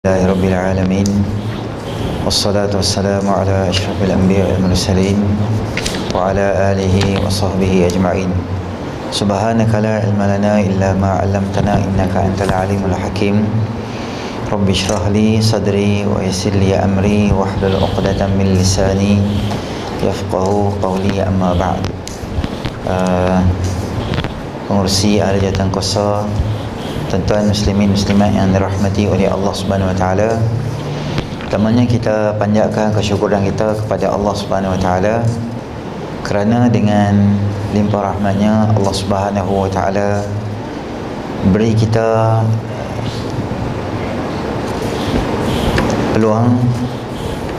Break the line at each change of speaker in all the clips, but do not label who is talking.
لله رب العالمين والصلاة والسلام على أشرف الأنبياء والمرسلين وعلى آله وصحبه أجمعين. سبحانك لا علم لنا إلا ما علمتنا إنك أنت العليم الحكيم. رب اشرح لي صدري ويسر لي أمري واحلل عقدة من لساني يفقه قولي. أما بعد. Pengurusi Ahli Jatan Kuasa, tuan-tuan muslimin muslimat yang dirahmati oleh Allah Subhanahu Wa Taala, pertamanya kita panjatkan kesyukuran kita kepada Allah Subhanahu Wa Taala kerana dengan limpah rahmatnya Allah Subhanahu Wa Taala beri kita peluang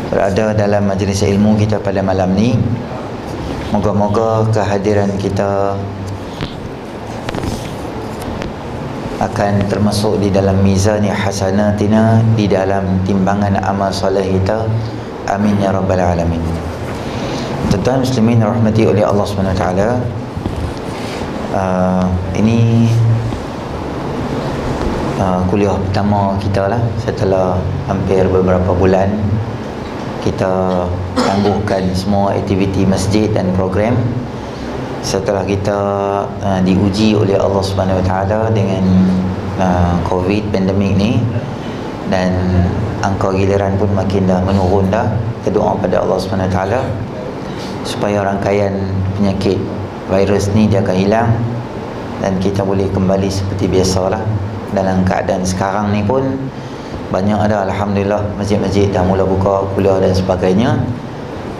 berada dalam majlis ilmu kita pada malam ni. Moga-moga kehadiran kita akan termasuk di dalam mizan hasanatina, di dalam timbangan amal soleh kita. Amin ya rabbal alamin. Tuan-tuan muslimin rahmati oleh Allah Subhanahu Wa Taala, ini kuliah pertama kita lah setelah hampir beberapa bulan kita tangguhkan semua aktiviti masjid dan program. Setelah kita diuji oleh Allah Subhanahu Wa Taala dengan COVID pandemik ni, dan angka giliran pun makin dah menurun dah, kita doa pada Allah Subhanahu Wa Taala supaya rangkaian penyakit virus ni dia akan hilang dan kita boleh kembali seperti biasalah. Dalam keadaan sekarang ni pun banyak ada, alhamdulillah, masjid-masjid dah mula buka kuliah dan sebagainya,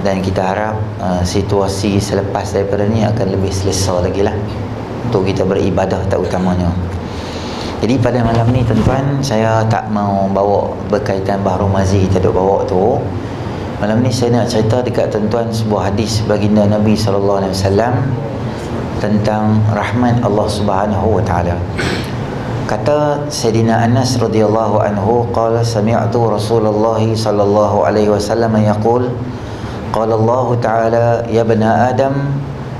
dan kita harap situasi selepas daripada ni akan lebih selesa lagi lah untuk kita beribadah terutamanya. Jadi pada malam ni tuan-tuan, saya tak mau bawa berkaitan baharu mazi kita duk bawa tu. Malam ni saya nak cerita dekat tuan-tuan sebuah hadis baginda Nabi SAW tentang rahmat Allah Subhanahu Wa Taala. Kata Sayyidina Anas radhiyallahu anhu, qala sami'tu Rasulullah sallallahu alaihi wasallam yaqul, qala Allah Ta'ala, ya bani Adam,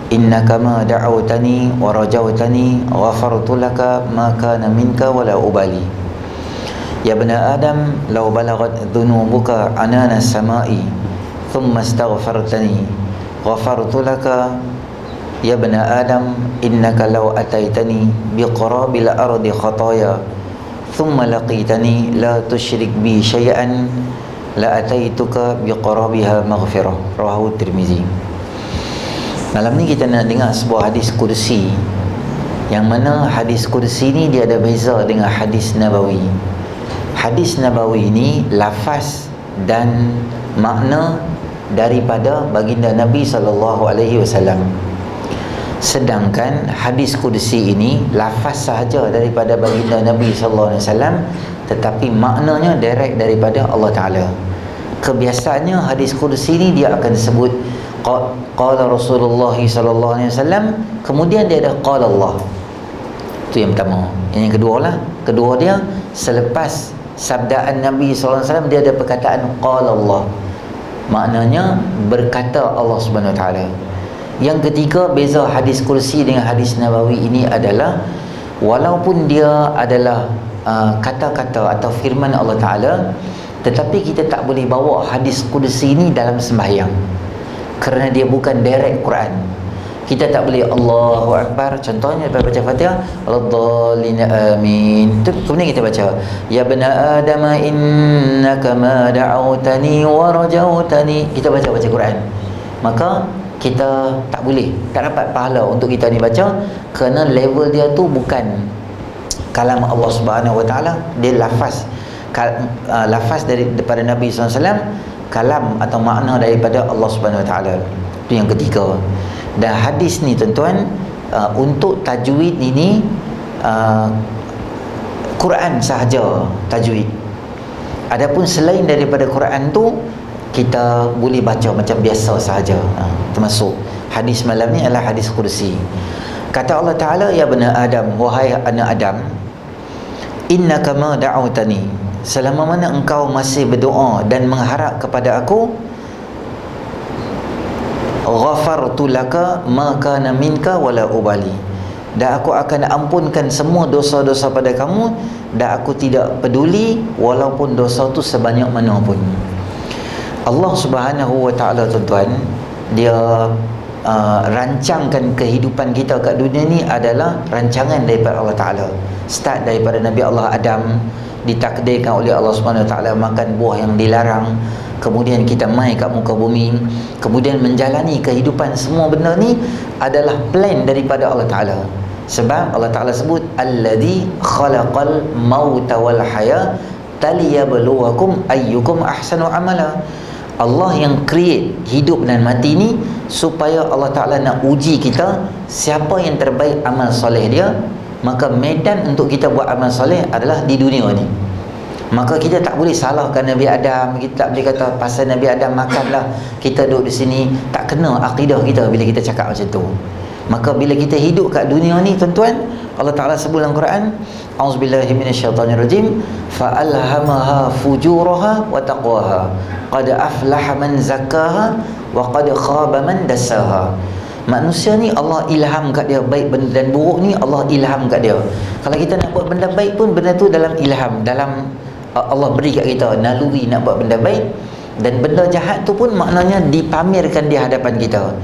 innaka ma da'awtani wa rajawtani ghafartu laka ma kana minka wa la ubali. Ya bani Adam, law balagat dhunubuka anana as-sama'i thumma astaghfartani ghafartu laka. Ya bani Adam, innaka law ataitani biqarabil ardi khataya thumma laqitani la tusyrik bi syai'an la ataituka biqarabiha maghfirah. Rawahu Tirmizi. Malam ni kita nak dengar sebuah hadis kursi, yang mana hadis kursi ni dia ada beza dengan hadis nabawi. Hadis nabawi ni lafaz dan makna daripada baginda Nabi SAW. Sedangkan hadis kursi ini lafaz sahaja daripada baginda Nabi SAW, tetapi maknanya direct daripada Allah Ta'ala. Kebiasaannya hadis kursi ni dia akan sebut qala Rasulullah SAW, kemudian dia ada qala Allah. Itu yang pertama. Yang kedua lah, kedua dia selepas sabdaan Nabi SAW dia ada perkataan qala Allah, maknanya berkata Allah Subhanahu Wa Taala. Yang ketiga, beza hadis kursi dengan hadis nabawi ini adalah walaupun dia adalah kata-kata atau firman Allah Ta'ala, tetapi kita tak boleh bawa hadis kursi ini dalam sembahyang kerana dia bukan direct Quran. Kita tak boleh Allahu Akbar, contohnya lepas baca Fatihah, Waladdallin amin, kemudian kita baca ya bani Adam innaka ma da'awtani wa rajawtani, kita baca Quran, maka kita tak boleh, tak dapat pahala untuk kita ni baca, kerana level dia tu bukan kalam Allah Subhanahu Wa Taala, dia lafaz lafaz daripada Nabi SAW, kalam atau makna daripada Allah Subhanahu Wa Taala. Itu yang ketiga. Dan hadis ni tuan-tuan, untuk tajwid ini Quran sahaja tajwid. Adapun selain daripada Quran tu, kita boleh baca macam biasa sahaja. Termasuk hadis malam ni adalah hadis kursi. Kata Allah Ta'ala, ya bani Adam, wahai anak Adam, innaka ma da'awtani, selama mana engkau masih berdoa dan mengharap kepada aku, ghafartu laka ma kana minka wala ubali, dan aku akan ampunkan semua dosa-dosa pada kamu dan aku tidak peduli walaupun dosa tu sebanyak mana pun. Allah Subhanahu wa taala, tuan-tuan, dia rancangkan kehidupan kita kat dunia ni adalah rancangan daripada Allah Taala. Start daripada Nabi Allah Adam, ditakdirkan oleh Allah Subhanahu wa taala makan buah yang dilarang. Kemudian kita mai kat muka bumi, kemudian menjalani kehidupan. Semua benda ni adalah plan daripada Allah Taala. Sebab Allah Taala sebut alladzi khalaqal mauta wal hayata liyabluwakum ayyukum ahsanu amala. Allah yang create hidup dan mati ni supaya Allah Ta'ala nak uji kita siapa yang terbaik amal soleh dia. Maka medan untuk kita buat amal soleh adalah di dunia ni. Maka kita tak boleh salahkan Nabi Adam. Kita tak boleh kata pasal Nabi Adam makanlah kita duduk di sini. Tak kena akidah kita bila kita cakap macam tu. Maka bila kita hidup kat dunia ni, tuan-tuan, Allah Ta'ala sebut dalam Quran, auzubillahi minasyaitanirrajim, fa'alhamaha fujuraha wa taqwaha qad aflaha man zakkaha wa qad khaba man dassaha. Manusia ni Allah ilham kat dia, baik benda dan buruk ni Allah ilham kat dia. Kalau kita nak buat benda baik pun benda tu dalam ilham, dalam Allah beri kat kita naluri nak buat benda baik. Dan benda jahat tu pun maknanya dipamerkan di hadapan kita.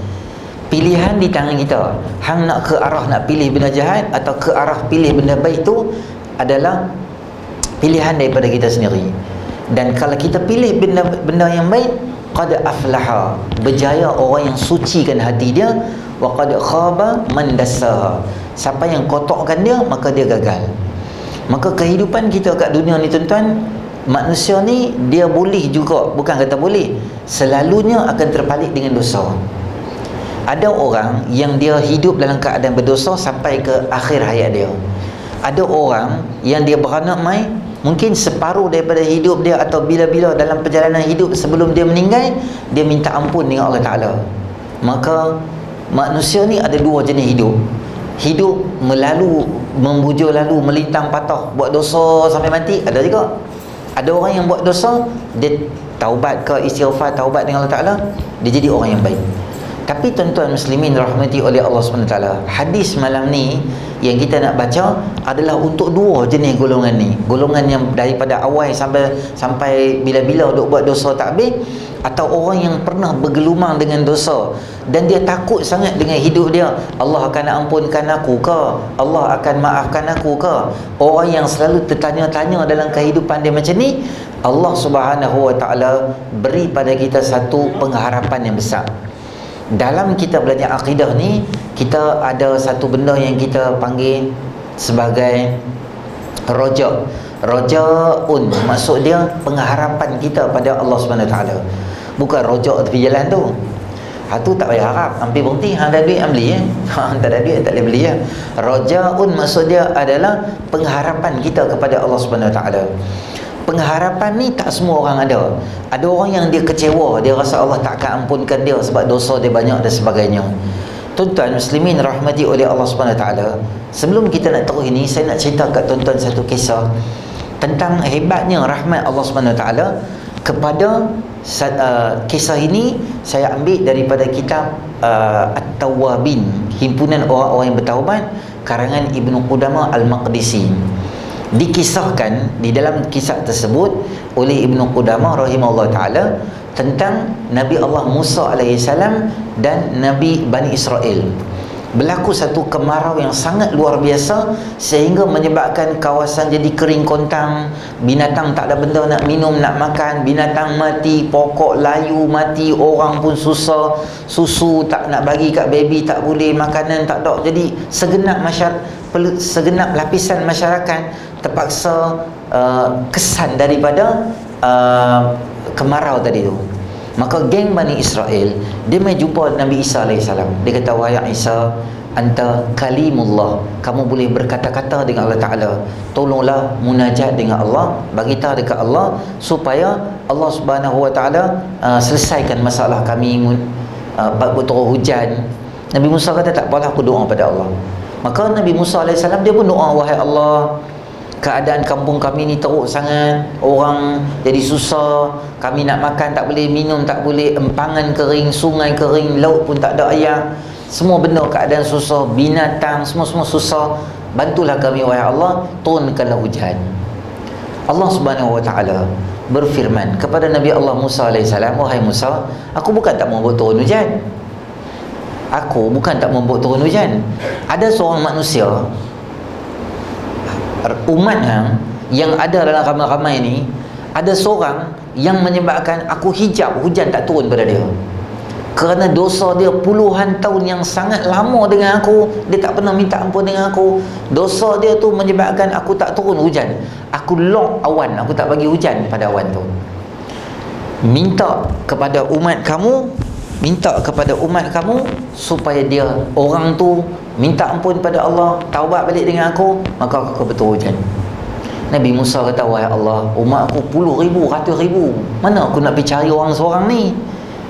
Pilihan di tangan kita. Hang nak ke arah nak pilih benda jahat atau ke arah pilih benda baik tu adalah pilihan daripada kita sendiri. Dan kalau kita pilih benda yang baik, qad aflaha, berjaya orang yang sucikan hati dia, wa qad khaba man dassaha, siapa yang kotorkan dia maka dia gagal. Maka kehidupan kita kat dunia ni, tuan-tuan, manusia ni dia boleh juga, bukan kata boleh, selalunya akan terpalit dengan dosa. Ada orang yang dia hidup dalam keadaan berdosa sampai ke akhir hayat dia. Ada orang yang dia beranak mai, mungkin separuh daripada hidup dia atau bila-bila dalam perjalanan hidup sebelum dia meninggal, dia minta ampun dengan Allah Ta'ala. Maka manusia ni ada dua jenis hidup. Hidup membujur lalu, melintang patah, buat dosa sampai mati, ada juga. Ada orang yang buat dosa, dia taubat ke istighfar, taubat dengan Allah Ta'ala, dia jadi orang yang baik. Tapi tuan-tuan muslimin rahmati oleh Allah SWT, hadis malam ni yang kita nak baca adalah untuk dua jenis golongan ni. Golongan yang daripada awal sampai bila-bila duk buat dosa tak habis, atau orang yang pernah bergelumang dengan dosa dan dia takut sangat dengan hidup dia. Allah akan ampunkan aku ke? Allah akan maafkan aku ke? Orang yang selalu tertanya-tanya dalam kehidupan dia macam ni, Allah Subhanahu wa taala beri pada kita satu pengharapan yang besar. Dalam kita belajar akidah ni, kita ada satu benda yang kita panggil sebagai roja. Rojaun, maksud dia pengharapan kita pada Allah Subhanahu Wa Taala. Bukan rojak tepi jalan tu. Tu tak payah harap, hampir berhenti, hang ada duit hang beli tak ada duit tak boleh beli Rojaun maksud dia adalah pengharapan kita kepada Allah Subhanahu Wa Taala. Pengharapan ni tak semua orang ada. Ada orang yang dia kecewa, dia rasa Allah tak akan ampunkan dia sebab dosa dia banyak dan sebagainya. Tuan-tuan muslimin rahmati oleh Allah Subhanahu Wa Taala, sebelum kita nak terus ini, saya nak cerita kat tuan-tuan satu kisah tentang hebatnya rahmat Allah Subhanahu Wa Taala kepada kisah ini. Saya ambil daripada kitab At-Tawwabin, himpunan orang-orang yang bertaubat, karangan Ibnu Qudamah Al-Maqdisi. Dikisahkan di dalam kisah tersebut oleh Ibnu Qudamah rahimahullah ta'ala tentang Nabi Allah Musa alaihissalam dan Nabi Bani Israel. Berlaku satu kemarau yang sangat luar biasa sehingga menyebabkan kawasan jadi kering kontang, binatang tak ada benda nak minum, nak makan, binatang mati, pokok layu mati, orang pun susah, susu tak nak bagi kat baby tak boleh, makanan tak ada. Jadi segenap lapisan masyarakat terpaksa kesan daripada kemarau tadi tu. Maka geng Bani Israel, dia mai jumpa Nabi Isa AS. Dia kata, wahai Isa, anta kalimullah, kamu boleh berkata-kata dengan Allah Ta'ala, tolonglah munajat dengan Allah, bagi tahu dekat Allah supaya Allah Subhanahu Wa Ta'ala selesaikan masalah kami, turun hujan. Nabi Musa kata, tak apalah, aku doa pada Allah. Maka Nabi Musa AS dia pun doa, wahai Allah, keadaan kampung kami ni teruk sangat, orang jadi susah, kami nak makan tak boleh, minum tak boleh, empangan kering, sungai kering, laut pun tak ada air, semua benda keadaan susah, binatang semua susah. bantulah kami wahai Allah, turunkanlah hujan. Allah Subhanahu wa taala berfirman kepada Nabi Allah Musa alaihissalam, wahai Musa, aku bukan tak mau buat turun hujan. Aku bukan tak mau buat turun hujan. Ada seorang manusia, umat yang ada dalam ramai-ramai ni, ada seorang yang menyebabkan aku hijab hujan tak turun pada dia. Kerana dosa dia puluhan tahun yang sangat lama dengan aku, dia tak pernah minta ampun dengan aku. Dosa dia tu menyebabkan aku tak turun hujan. Aku lock awan, aku tak bagi hujan pada awan tu. Minta kepada umat kamu supaya dia, orang tu minta ampun pada Allah, taubat balik dengan aku, maka aku betul hujan. Nabi Musa kata, wahai Allah, umat aku puluh ribu, ratus ribu, mana aku nak pergi cari orang seorang ni?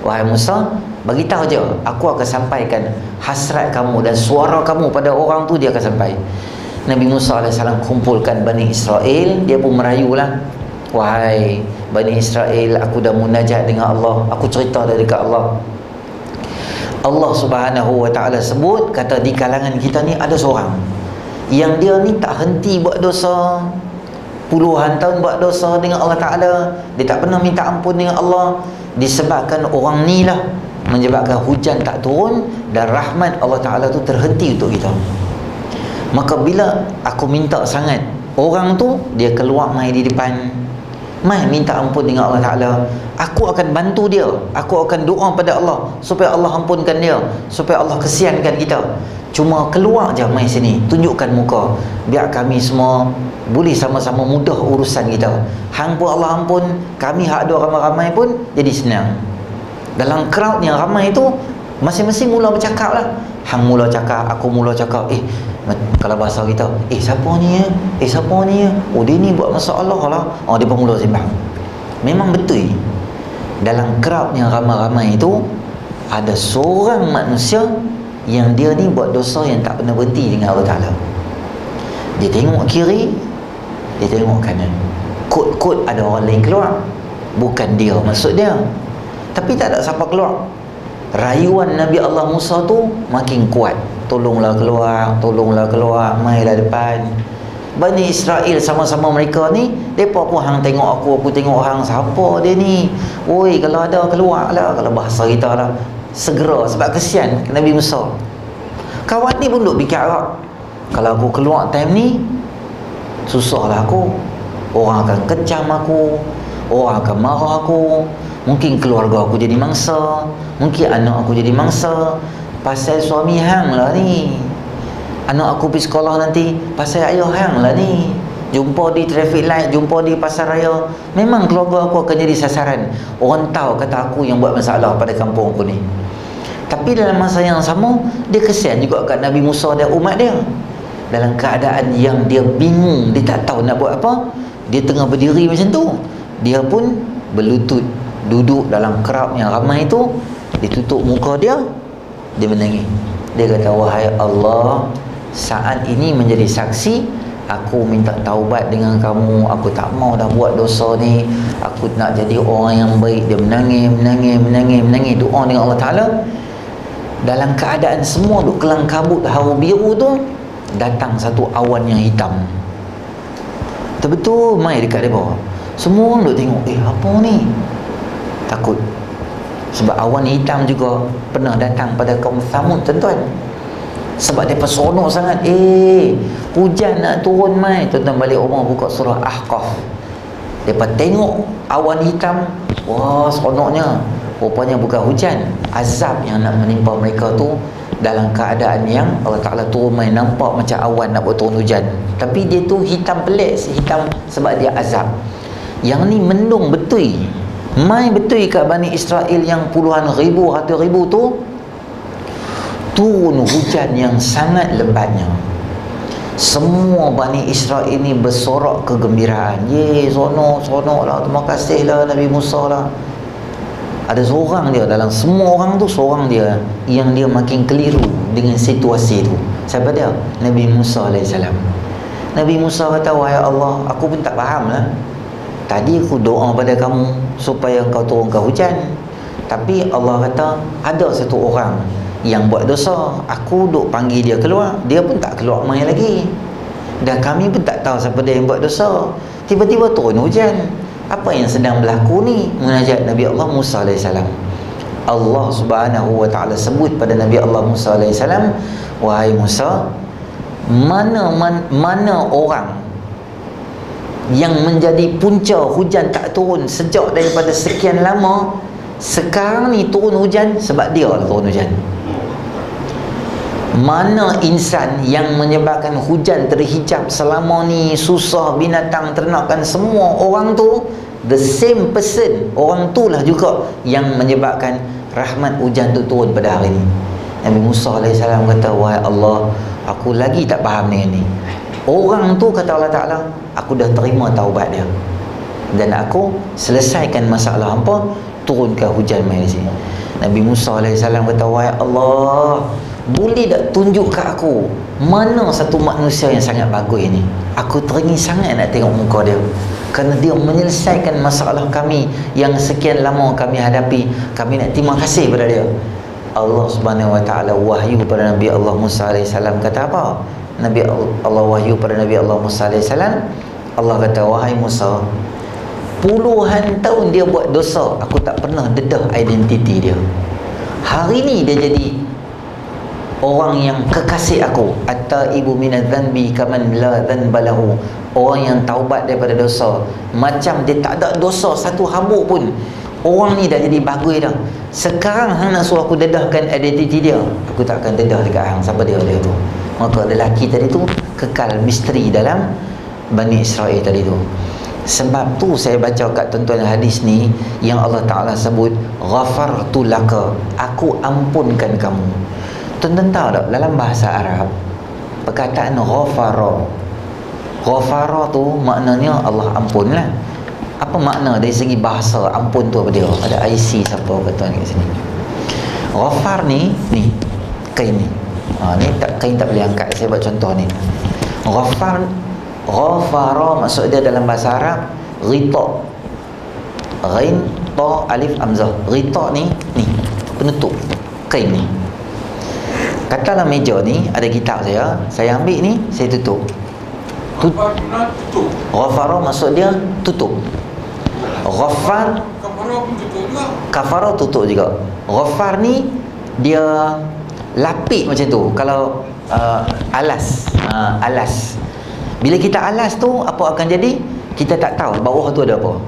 Wahai Musa, bagitahu je, aku akan sampaikan hasrat kamu dan suara kamu pada orang tu, dia akan sampai. Nabi Musa AS kumpulkan Bani Israel, dia pun merayulah, wahai Bani Israel, aku dah munajat dengan Allah, aku cerita dari dekat Allah. Allah Subhanahu wa taala sebut, kata di kalangan kita ni ada seorang yang dia ni tak henti buat dosa, puluhan tahun buat dosa dengan Allah Ta'ala, dia tak pernah minta ampun dengan Allah. Disebabkan orang ni lah menyebabkan hujan tak turun dan rahmat Allah Ta'ala tu terhenti untuk kita. Maka bila aku minta sangat, orang tu dia keluar mai di depan, mai minta ampun dengan Allah Ta'ala, aku akan bantu dia, aku akan doa pada Allah supaya Allah ampunkan dia, supaya Allah kesiankan kita. Cuma keluar je mai sini, tunjukkan muka, biar kami semua boleh sama-sama mudah urusan kita. Hang pun Allah ampun, kami hak ada ramai-ramai pun jadi senang. Dalam crowd yang ramai tu, masing-masing mula bercakap lah. Hang mula cakap, aku mula cakap, kalau bahasa kita, siapa ni ya? Siapa ni ya? Oh, dia ni buat masalah lah. Oh, dia pun mula sembang. Memang betul, dalam crowd yang ramai-ramai itu ada seorang manusia yang dia ni buat dosa yang tak pernah berhenti dengan Allah Ta'ala. Dia tengok kiri, dia tengok kanan, kot-kot ada orang lain keluar, bukan dia maksud dia, tapi tak ada siapa keluar. Rayuan Nabi Allah Musa tu makin kuat, tolonglah keluar, mailah depan. Bani Israel sama-sama mereka ni, mereka pun hang tengok aku tengok hang, siapa dia ni? Oi, kalau ada keluar lah, kalau bahasa kita lah, segera, sebab kesian Nabi Musa. Kawan ni pun duk fikir, kalau aku keluar time ni, susahlah aku, orang akan kecam aku, orang akan marah aku, mungkin keluarga aku jadi mangsa, mungkin anak aku jadi mangsa, pasal suami hang lah ni. Anak aku pergi sekolah nanti, pasal ayah hang lah ni. Jumpa di traffic light, jumpa di pasar raya, memang keluarga aku akan jadi sasaran. Orang tahu kata aku yang buat masalah pada kampung aku ni. Tapi dalam masa yang sama, dia kesian juga kat Nabi Musa dan umat dia. Dalam keadaan yang dia bingung, dia tak tahu nak buat apa, dia tengah berdiri macam tu, dia pun berlutut, duduk dalam crowd yang ramai tu, dia tutup muka dia menangis. Dia kata, wahai Allah, saat ini menjadi saksi, aku minta taubat dengan kamu, aku tak mau dah buat dosa ni, aku nak jadi orang yang baik. Dia menangis doa dengan Allah Ta'ala. Dalam keadaan semua duk kelang kabut haru biru tu, datang satu awan yang hitam, betul-betul mai dekat dia bawah. Semua orang duk tengok, apa ni? Takut. Sebab awan hitam juga pernah datang pada kaum Thamud, tuan-tuan. Sebab dia seronok sangat, hujan nak turun mai. Tuan-tuan balik rumah buka surah Ahqaf, depa tengok awan hitam, wah seronoknya. Rupanya bukan hujan, azab yang nak menimpa mereka tu, dalam keadaan yang Allah Ta'ala turun main, nampak macam awan nak buat turun hujan, tapi dia tu hitam pelik, hitam sebab dia azab. Yang ni mendung betul, mai betul kat Bani Israel yang puluhan ribu, ratus ribu tu, turun hujan yang sangat lebatnya. Semua Bani Israel ni bersorak kegembiraan, seronok lah, terima kasih lah Nabi Musa lah. Ada seorang dia, dalam semua orang tu seorang dia yang dia makin keliru dengan situasi tu. Siapa dia? Nabi Musa AS. Nabi Musa kata, wahai Allah, aku pun tak faham lah, tadi aku doa pada kamu supaya kau turunkan hujan, tapi Allah kata ada satu orang yang buat dosa, aku duk panggil dia keluar, dia pun tak keluar mai lagi. Dan kami pun tak tahu siapa dia yang buat dosa. Tiba-tiba turun hujan. Apa yang sedang berlaku ni? Munajat Nabi Allah Musa AS. Allah Subhanahu wa ta'ala sebut pada Nabi Allah Musa AS, wahai Musa, mana orang yang menjadi punca hujan tak turun sejak daripada sekian lama, sekarang ni turun hujan sebab dia lah turun hujan. Mana insan yang menyebabkan hujan terhijab selama ni, susah, binatang, ternakan, semua orang tu, the same person, orang tu lah juga yang menyebabkan rahmat hujan tu turun pada hari ni. Nabi Musa AS kata, wahai Allah, aku lagi tak faham dengan ni. Orang tu, kata Allah Ta'ala, aku dah terima taubat dia dan aku selesaikan masalah hampa, turunkan hujan mai di sini. Nabi Musa AS kata, wahai Allah, boleh tak tunjuk kat aku mana satu manusia yang sangat bagus ni? Aku teringin sangat nak tengok muka dia, kerana dia menyelesaikan masalah kami yang sekian lama kami hadapi. Kami nak terima kasih pada dia. Allah Subhanahu wa ta'ala wahyu pada Nabi Allah Musa AS kata apa? Nabi Allah wahyu pada Nabi Allah Musa AS, Allah kata, wahai Musa, puluhan tahun dia buat dosa, aku tak pernah dedah identiti dia. Hari ni dia jadi orang yang kekasih aku. At-taibu minadz-dzanbi kaman la dzanbalahu. Orang yang taubat daripada dosa macam dia tak ada dosa satu habuk pun. Orang ni dah jadi bagus dah. Sekarang hang nak suruh aku dedahkan identiti dia, aku tak akan dedah dekat hang siapa dia tu. Maka lelaki tadi tu kekal misteri dalam Bani Israel tadi tu. Sebab tu saya baca kat tuan-tuan hadis ni yang Allah Ta'ala sebut ghafartu laka, aku ampunkan kamu. Tuan-tuan tahu tak, dalam bahasa Arab perkataan ghafara tu maknanya Allah ampun lah. Apa makna dari segi bahasa ampun tu apa dia? Ada IC siapa kata kat sini. Ghafar ni kain ni. Ni tak, kain tak boleh angkat. Saya buat contoh ni. Ghafara maksud dia dalam bahasa Arab ghita. Ghain, ta, alif, hamzah. Ghita ni penutup kain ni. Katalah meja ni ada kitab saya ambil ni, saya tutup. Ghafara maksud dia tutup. Ghafar, kafara tutup juga. Ghafar ni dia lapik macam tu. Kalau alas, bila kita alas tu, apa akan jadi? Kita tak tahu bawah tu ada apa.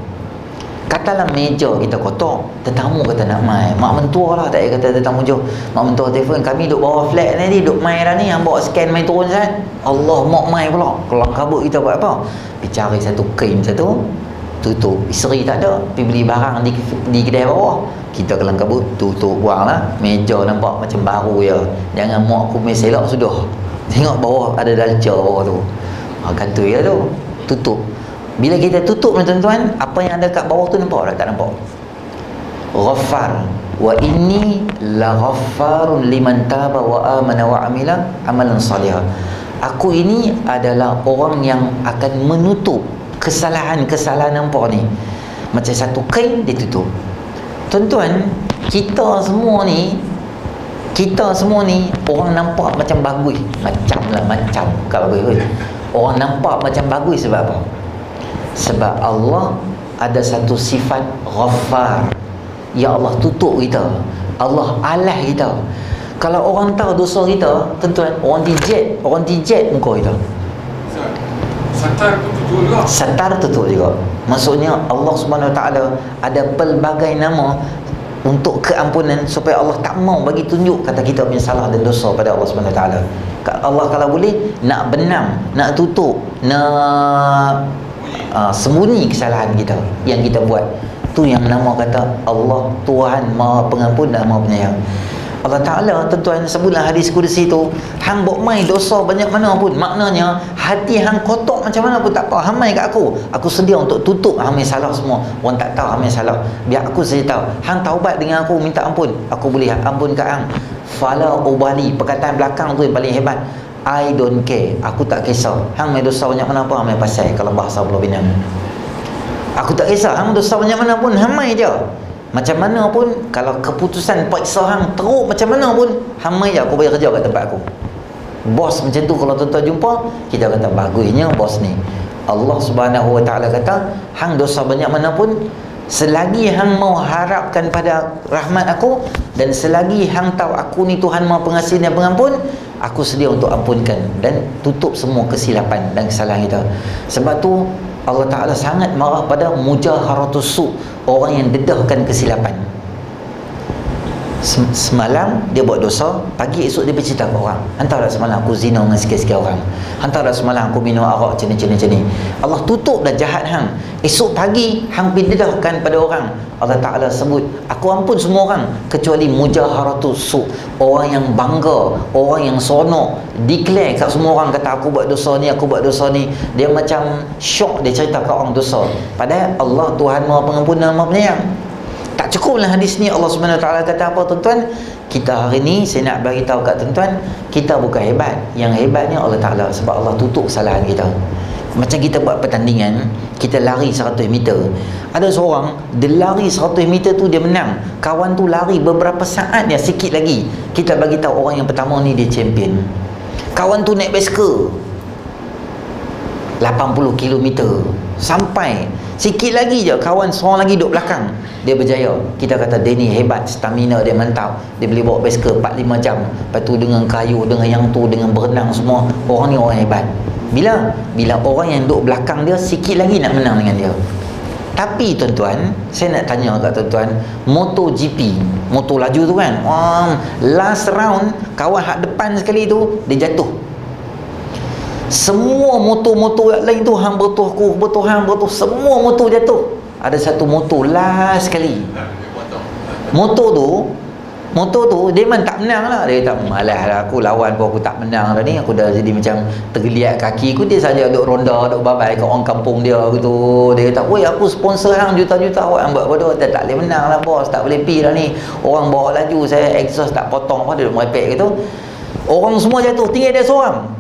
Katalah meja kita kotor, tetamu kata nak mai, mak mentua lah, tak payah kata tetamu jauh. Mak mentua telefon, kami duduk bawah flat ni, duduk mai dah ni, hang bawa scan mai turun Zat. Allah, mak mai pula. Kelang kabut kita buat apa? Pergi cari satu kain satu, tutup. Isteri tak ada, pergi beli barang di kedai bawah, kita kelang kabut, tutup, buang lah. Meja nampak macam baru je. Jangan mak kumis selak sudah. Tengok bawah ada dalca bawah tu. Kata ya tu, tutup. Bila kita tutup ni tuan-tuan, apa yang ada kat bawah tu nampak tak? Tak nampak. Ghaffar, wa inni la ghaffarun liman taba wa amana wa amila amalan salihah. Aku ini adalah orang yang akan menutup kesalahan-kesalahan nampak ni. Macam satu kain ditutup. Tuan-tuan, kita semua ni orang nampak macam bagus. Macam kat bagus. Orang nampak macam bagus sebab apa? Sebab Allah ada satu sifat Ghaffar. Ya Allah tutup kita, Allah alah kita. Kalau orang tahu dosa kita, tuan-tuan, orang dijet muka kita.
Satar pun tutup juga.
Satar tutup juga. Maksudnya Allah Subhanahu Wa Taala ada pelbagai nama untuk keampunan, supaya Allah tak mau bagi tunjuk kata kita punya salah dan dosa pada Allah Subhanahu Wa Taala. Allah kalau boleh nak benam, nak tutup, nak sembunyi kesalahan kita yang kita buat, tu yang nama kata Allah Tuhan Maha Pengampun dan Maha Penyayang. Allah Ta'ala tuan-tuan sebutlah hadis kursi tu, hang buat mai dosa banyak mana pun, maknanya hati hang kotor macam mana pun tak apa, hang mai kat aku sedia untuk tutup hang punya salah semua. Orang tak tahu hang punya salah, biar aku saja tahu. Hang taubat dengan aku, minta ampun, aku boleh ampun kat hang. Fala ubali, perkataan belakang tu yang paling hebat. I don't care, aku tak kisah hang mai dosa banyak mana pun, hang mai pasal, kalau bahasa Pulau Pinang, aku tak kisah hang dosa banyak mana pun, hang mai je. Macam mana pun, kalau keputusan paksa hang teruk macam mana pun, hang mai je, aku bayar kerja kat tempat aku. Bos macam tu kalau tuan-tuan jumpa, kita kata bagusnya bos ni. Allah Subhanahu Wa Taala kata, hang dosa banyak mana pun, selagi hang mau harapkan pada rahmat aku, dan selagi hang tahu aku ni Tuhan Maha Pengasih dan Pengampun, aku sedia untuk ampunkan dan tutup semua kesilapan dan kesalahan kita. Sebab tu Allah Ta'ala sangat marah pada mujaharatus su', orang yang dedahkan kesilapan. Semalam dia buat dosa, pagi esok dia bercerita ke orang, hantar tak semalam aku zina dengan sikit-sikit orang, hantar tak semalam aku minum arak macam ni. Allah tutup dah jahat hang. Esok pagi hang pergi dedahkan pada orang, Allah Ta'ala sebut aku ampun semua orang kecuali mujaharatus su', orang yang bangga, orang yang sonok, declare kat semua orang, kata aku buat dosa ni, aku buat dosa ni. Dia macam syok, dia cerita kat orang dosa, padahal Allah Tuhan Maha Pengampun dan Maha Penyayang. Tak cukuplah hadis ni. Allah Subhanahu Wa Taala kata apa tuan-tuan? Kita hari ni saya nak bagi tahu kat tuan-tuan, kita bukan hebat, yang hebatnya Allah Taala, sebab Allah tutup kesalahan kita. Macam kita buat pertandingan, kita lari 100 meter. Ada seorang dia lari 100 meter tu dia menang, kawan tu lari beberapa saat dia sikit lagi, kita bagi tahu orang yang pertama ni dia champion. Kawan tu naik basikal 80 km sampai sikit lagi je, kawan seorang lagi duduk belakang, dia berjaya. Kita kata dia ni hebat, stamina dia mantap, dia boleh bawa basikal 4-5 jam, lepas tu dengan kayu, dengan yang tu, dengan berenang semua. Orang ni orang hebat. Bila orang yang duduk belakang dia sikit lagi nak menang dengan dia. Tapi tuan-tuan, saya nak tanya kat tuan-tuan, MotoGP, motor laju tu kan, last round kawan hak depan sekali tu dia jatuh. Semua motor-motor yang lain tu hang bertuah, semua motor jatuh. Ada satu motor last sekali. Motor tu dia memang tak menang lah. Dia kata, malah lah aku lawan pun aku tak menang dah ni, aku dah jadi macam tergeliat kaki aku. Dia saja duk ronda, duk babai kat orang kampung dia gitu. Dia kata, woi aku sponsor hang juta-juta, awak buat bodoh, tak boleh menang lah bos, tak boleh pi dah ni. Orang bawa laju, saya exhaust tak potong apa, dia duk merepek gitu. Orang semua jatuh, tinggal dia seorang.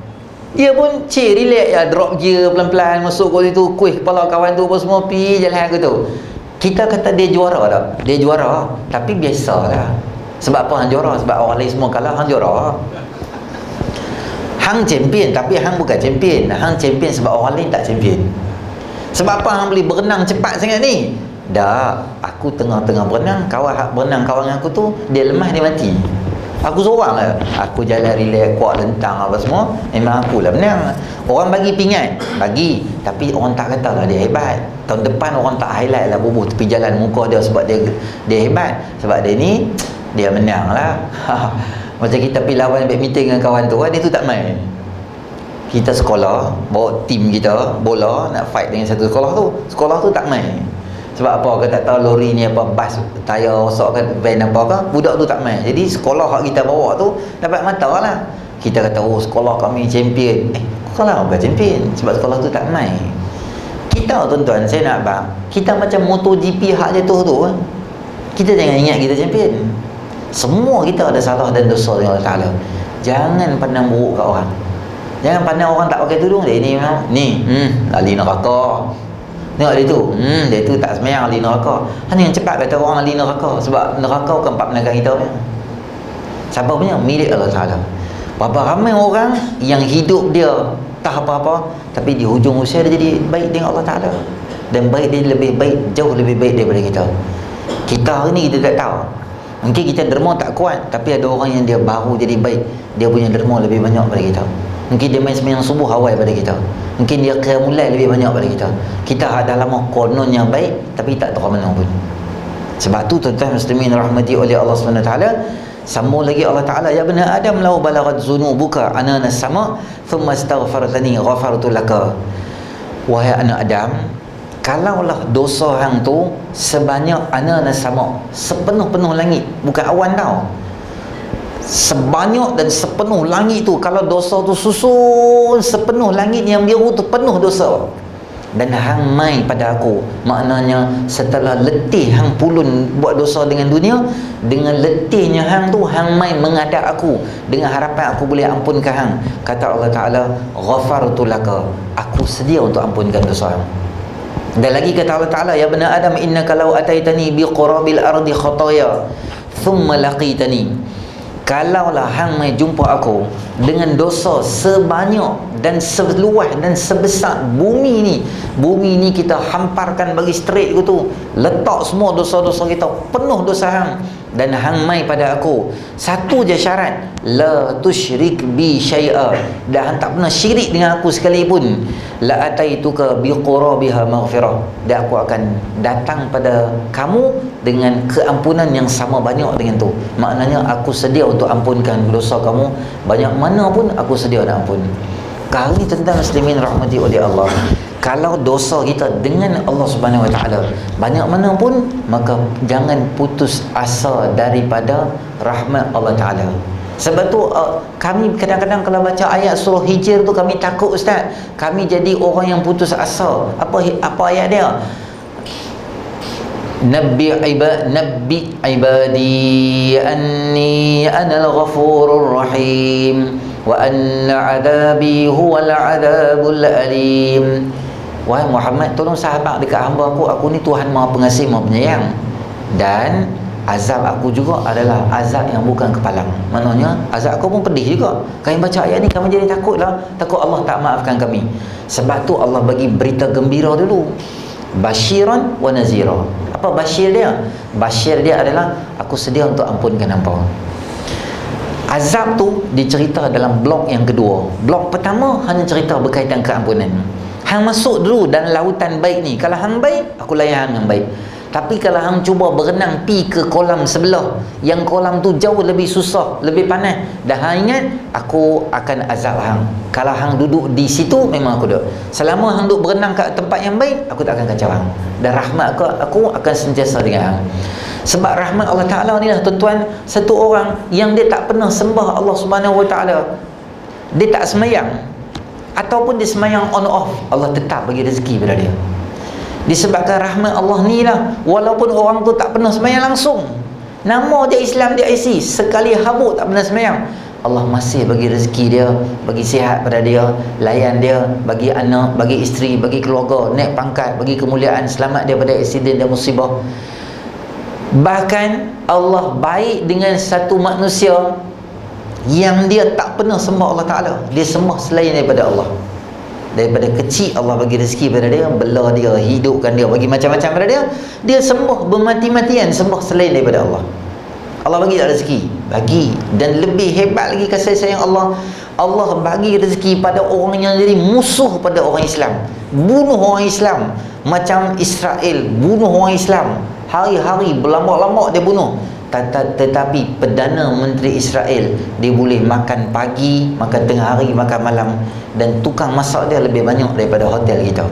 Dia pun relax ya, drop gear pelan-pelan masuk kat situ, kuih kepala kawan tu apa semua, pi jalan gitu. Kita kata dia juara tak? Dia juara, tapi biasalah. Sebab apa hang juara? Sebab orang lain semua kalah, hang juara. Hang champion, tapi hang bukan champion. Hang champion sebab orang lain tak champion. Sebab apa hang boleh berenang cepat sangat ni? Dah, aku tengah-tengah berenang, berenang kawan aku tu, dia lemah, dia mati. Aku seorang lah, aku jalan relax, kuat lentang apa semua, memang aku lah menang. Orang bagi pingat, bagi, tapi orang tak kata lah dia hebat. Tahun depan orang tak highlight lah bubuh tepi jalan muka dia sebab dia hebat. Sebab dia ni, dia menang lah. Macam kita pergi lawan badminton dengan kawan tu, dia tu tak main. Kita sekolah, bawa tim kita bola nak fight dengan satu sekolah tu tak main. Sebab apa? Kita tak tahu lori ni apa, bas tayar rosak kan, van apa ke, budak tu tak main. Jadi sekolah hak kita bawa tu dapat mata lah. Kita kata, oh sekolah kami champion. Sekolah bukan champion, sebab sekolah tu tak main. Kita tuan-tuan, saya nak bang, kita macam MotoGP hak jatuh tu, kita jangan ingat kita champion. Semua kita ada salah dan dosa dengan Allah Ta'ala. Jangan pandang buruk kat orang. Jangan pandang orang tak pakai tudung, dia ni ahli neraka. Tengok dia tu tak semayang, ahli neraka. Hanya yang cepat kata orang ahli neraka, sebab neraka bukan part penegang kita punya. Siapa punya? Milik Allah Ta'ala. Berapa ramai orang yang hidup dia tak apa-apa, tapi di hujung usia dia jadi baik dengan Allah Ta'ala, dan baik dia lebih baik, jauh lebih baik daripada kita. Kita hari ni kita tak tahu. Mungkin kita derma tak kuat, tapi ada orang yang dia baru jadi baik, dia punya derma lebih banyak daripada kita. Mungkin dia main sembahyang subuh awal pada kita, mungkin dia qiyamul lail lebih banyak pada kita. Kita ada lama konon yang baik, tapi tak tahu mana pun. Sebab tu tuan-tuan muslimin rahmati oleh Allah Subhanahu Taala, sambung lagi Allah Taala, ya bani Adam law balaghat zunubuka anana sama thumma astaghfartani ghafartu laka. Wahai anak Adam, kalaulah dosa hang tu sebanyak anana sama, sepenuh-penuh langit, bukan awan tau, sebanyak dan sepenuh langit tu, kalau dosa tu susun sepenuh langit yang biru tu penuh dosa, dan hang mai pada aku, maknanya setelah letih hang pulun buat dosa dengan dunia, dengan letihnya hang tu hang mai menghadap aku dengan harapan aku boleh ampunkan hang. Kata Allah Ta'ala, ghafartu laka, aku sedia untuk ampunkan dosa hang. Dan lagi kata Allah Ta'ala, ya bani Adam innaka law ataitani biqurabil ardi khataya thumma laqitani, kalaulah hang mai jumpa aku dengan dosa sebanyak dan seluas dan sebesar bumi ni kita hamparkan bagi straight gitu, letak semua dosa-dosa kita, penuh dosa hang, dan hang mai pada aku, satu je syarat, la tusyrik bi syai'a, dah hang tak pernah syirik dengan aku sekalipun, la ataituka bi qurabiha maghfirah, dan aku akan datang pada kamu dengan keampunan yang sama banyak dengan tu. Maknanya aku sedia untuk ampunkan dosa kamu banyak mana pun, aku sedia nak ampun. Kali ni tentang muslimin rahmati oleh Allah, kalau dosa kita dengan Allah Subhanahu Wa Taala banyak mana pun, maka jangan putus asa daripada rahmat Allah Taala. Sebab tu kami kadang-kadang kalau baca ayat surah Hijr tu kami takut, ustaz, kami jadi orang yang putus asa. Apa ayat dia? Nabbi ibadi anni anal ghafurur rahim wa anna adabi huwal adabul alim. Wahai Muhammad, tolong sahabat dekat hamba aku ni Tuhan Maha Pengasih, Maha Penyayang, dan azab aku juga adalah azab yang bukan kepalang. Maknanya azab aku pun pedih juga. Kami baca ayat ni kami jadi takutlah, takut Allah tak maafkan kami. Sebab tu Allah bagi berita gembira dulu, basyiran wa nazira. Apa basyir dia? Basyir dia adalah aku sedia untuk ampunkan hampa. Azab tu dicerita dalam blok yang kedua. Blok pertama hanya cerita berkaitan keampunan. Hang masuk dulu dalam lautan baik ni. Kalau hang baik, aku layan hang yang baik. Tapi kalau hang cuba berenang pi ke kolam sebelah, yang kolam tu jauh lebih susah, lebih panas, dah hang ingat, aku akan azab hang. Kalau hang duduk di situ, memang aku duduk. Selama hang duduk berenang kat tempat yang baik, aku tak akan kacau hang. Dan rahmat aku akan sentiasa dengan hang. Sebab rahmat Allah Ta'ala ni lah tuan-tuan, satu orang yang dia tak pernah sembah Allah Subhanahu Wa Ta'ala, dia tak semayang, ataupun dia semayang on off, Allah tetap bagi rezeki pada dia. Disebabkan rahmat Allah ni lah, walaupun orang tu tak pernah semayang langsung, nama dia Islam, dia IC, sekali habuk tak pernah semayang, Allah masih bagi rezeki dia, bagi sihat pada dia, layan dia, bagi anak, bagi isteri, bagi keluarga, naik pangkat, bagi kemuliaan, selamat daripada aksiden dan musibah. Bahkan Allah baik dengan satu manusia yang dia tak pernah sembah Allah Ta'ala, dia sembah selain daripada Allah. Daripada kecil Allah bagi rezeki pada dia, bela dia, hidupkan dia, bagi macam-macam pada dia, dia sembah bermati-matian, sembah selain daripada Allah. Allah bagi tak rezeki? Bagi. Dan lebih hebat lagi kasih sayang Allah, Allah bagi rezeki pada orang yang jadi musuh pada orang Islam, bunuh orang Islam. Macam Israel bunuh orang Islam, hari-hari berlambak-lambak dia bunuh. Tetapi Perdana Menteri Israel, dia boleh makan pagi, makan tengah hari, makan malam, dan tukang masak dia lebih banyak daripada hotel kita.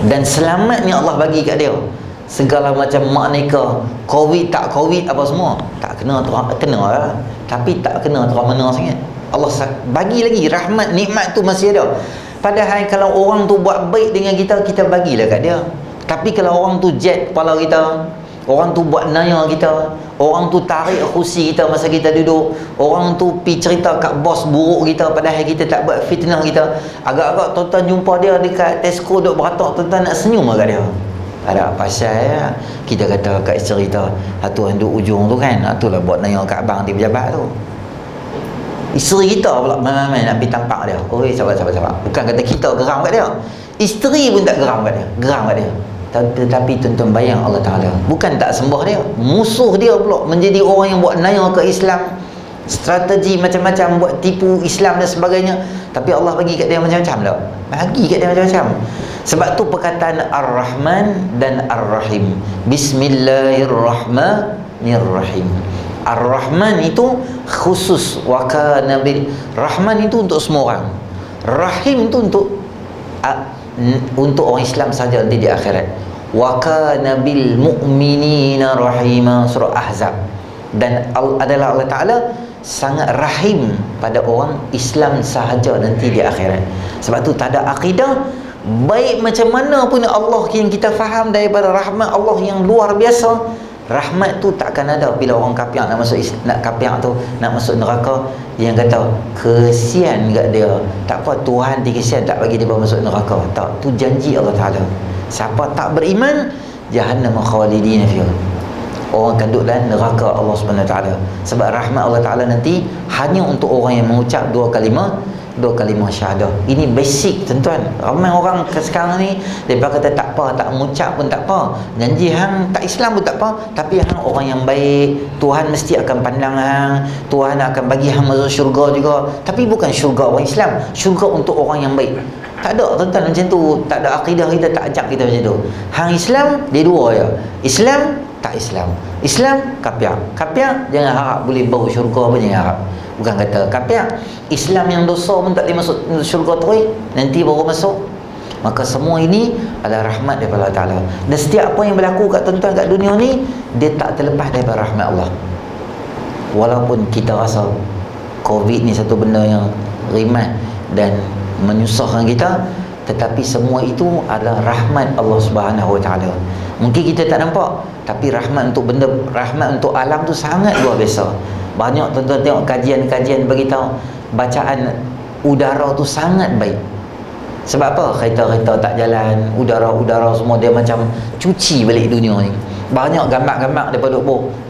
Dan selamatnya Allah bagi kat dia. Segala macam makneka, Covid tak Covid apa semua, tak kena lah, tapi tak kena terang mana sangat. Allah bagi lagi rahmat, nikmat tu masih ada. Padahal kalau orang tu buat baik dengan kita, kita bagilah kat dia. Tapi kalau orang tu jet kepala kita, orang tu buat naya kita, orang tu tarik kursi kita masa kita duduk, orang tu pi cerita kat bos buruk kita padahal kita tak buat, fitnah kita, agak-agak tuan-tuan jumpa dia dekat Tesco duk beratak, tuan-tuan nak senyum kat dia. Ada pasal ya, kita kata kat isteri kita, tu yang duduk ujung tu kan, itulah buat naya kat abang di pejabat tu. Isteri kita pula main-main nak pergi tampak dia. Oi, sabar. Bukan kata kita geram kat dia, isteri pun tak geram kat dia, geram kat dia. Tetapi tuan-tuan bayang Allah Ta'ala bukan tak sembah dia, musuh dia pula menjadi orang yang buat naya ke Islam, strategi macam-macam buat tipu Islam dan sebagainya. Tapi Allah bagi kat dia macam-macam tak? Bagi kat dia macam-macam. Sebab tu perkataan Ar-Rahman dan Ar-Rahim, Bismillahirrahmanirrahim. Ar-Rahman itu khusus, wa kana bil Rahman itu untuk semua orang, Rahim itu untuk orang Islam saja nanti di akhirat. Wa kana bil mu'minina rahima, surah Ahzab. Dan adalah Allah Ta'ala sangat rahim pada orang Islam sahaja nanti di akhirat. Sebab tu tak ada akidah baik macam mana pun Allah yang kita faham daripada rahmat Allah yang luar biasa, rahmat tu takkan ada bila orang kafir nak masuk nak masuk neraka, yang kata kesian kat dia. Tak apa, Tuhan dia kesian tak bagi dia masuk neraka. Tak, tu janji Allah Ta'ala. Siapa tak beriman, jahannam khalidina fiha. orang akan duduk dalam neraka Allah Subhanahu Wa Taala. Sebab rahmat Allah Taala nanti hanya untuk orang yang mengucap dua kalimah syahadah. Ini basic tuan-tuan. Ramai orang sekarang ni depa kata tak apa, tak mengucap pun tak apa, janji hang tak Islam pun tak apa, tapi hang orang yang baik, Tuhan mesti akan pandang hang, Tuhan akan bagi hang masuk syurga juga. Tapi bukan syurga orang Islam, syurga untuk orang yang baik. Tak ada tuan-tuan macam tu. Tak ada akidah kita, tak ajak kita macam tu. Hang Islam dia dua je, Islam tak Islam. Islam kafir. Kafir jangan harap boleh bau syurga pun, jangan harap. Bukan kata kafir, Islam yang dosa pun tak boleh masuk syurga terus, nanti baru masuk. Maka semua ini adalah rahmat daripada Allah Ta'ala. Dan setiap apa yang berlaku kat tuan-tuan kat dunia ni, dia tak terlepas daripada rahmat Allah. Walaupun kita rasa COVID ni satu benda yang rimat dan menyusahkan kita, tetapi semua itu adalah rahmat Allah Subhanahu Wa Ta'ala. Mungkin kita tak nampak, tapi rahmat untuk benda, rahmat untuk alam tu sangat luar biasa. Banyak tuan-tuan tengok kajian-kajian beritahu bacaan udara tu sangat baik. Sebab apa? Kereta-kereta tak jalan, udara-udara semua dia macam cuci balik dunia ni. Banyak gambar-gambar daripada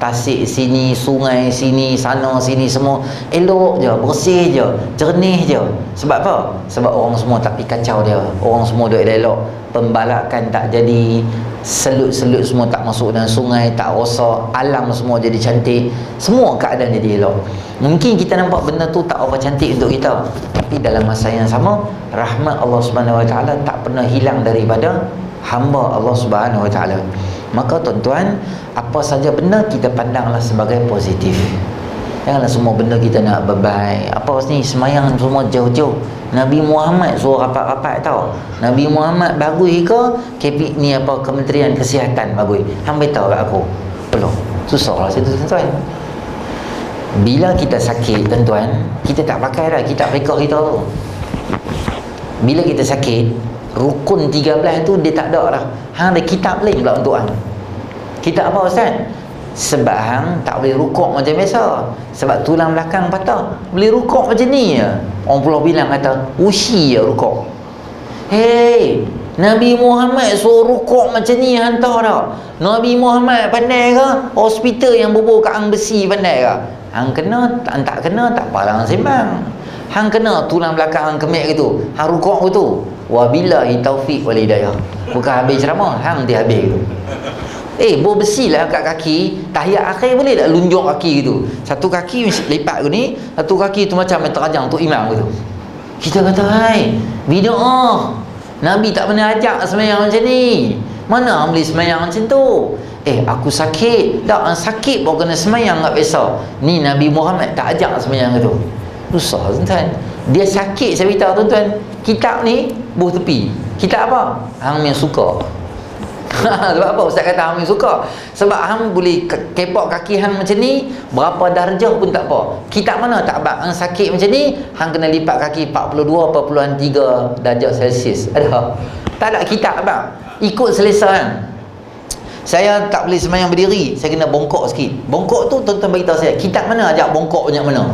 tasik sini, sungai sini, sana sini, semua elok je, bersih je, jernih je. Sebab apa? Sebab orang semua tak pergi kacau dia. Orang semua duduk elok, pembalakan tak jadi, selut-selut semua tak masuk dalam sungai, tak rosak, alam semua jadi cantik, semua keadaan jadi elok. Mungkin kita nampak benda tu tak apa cantik untuk kita, tapi dalam masa yang sama, rahmat Allah Subhanahu Wa Taala tak pernah hilang daripada hamba Allah Subhanahu Wa Taala. Maka tuan-tuan, apa saja benda kita pandanglah sebagai positif. Janganlah semua benda kita nak bebai. Apa ni semayang semua jauh-jauh. Nabi Muhammad suruh rapat-rapat tau. Nabi Muhammad bagus ke KP ni apa Kementerian Kesihatan bagus. Hang beritahu kat aku. Belum. Susahlah situ tuan-tuan. Bila kita sakit tuan-tuan, kita tak pakai dah kitab fiqh kita tu. Bila kita sakit, rukun 13 tu dia tak ada dah. Hang ada kitab lain pula untuk hang. Kitab apa ustaz? Sebab hang tak boleh rukuk macam biasa. Sebab tulang belakang patah. Boleh rukuk macam ni je. Orang pula bilang kata, usi je rukuk. Hei, Nabi Muhammad suruh rukuk macam ni hantar dah. Nabi Muhammad pandai ke? Hospital yang bubur kat hang besi pandai ke? Hang kena, tak kena, tak apa hang sembang. Hang kena tulang belakang hang kemik gitu, hang rukuk gitu. Wabillahi taufiq wal hidayah. Bukan habis ceramah, hang dia habis gitu. Bor besi lah kat kaki, tahiyat akhir boleh tak lunjuk kaki gitu. Satu kaki lipat ni, satu kaki tu macam terajang untuk imam gitu. Kita kata, hai, bid'ah. Nabi tak pernah ajak semayang macam ni. Mana hang boleh semayang macam tu? Aku sakit. Tak, sakit pun kena semayang kat biasa. Ni Nabi Muhammad tak ajak semayang gitu. Susah tuan-tuan. Dia sakit saya beritahu tuan-tuan. Kitab ni buh tepi. Kitab apa? Hang yang suka. Sebab apa ustaz kata hang yang suka? Sebab hang boleh kepok kaki hang macam ni, berapa darjah pun tak apa. Kitab mana tak abang hang sakit macam ni, hang kena lipat kaki 42.3 darjah Celsius. Ada? Tak ada kitab abang. Ikut selesa hang. Saya tak boleh semayang berdiri, saya kena bongkok sikit. Bongkok tu tuan-tuan beritahu saya, kitab mana ajak bongkok banyak mana?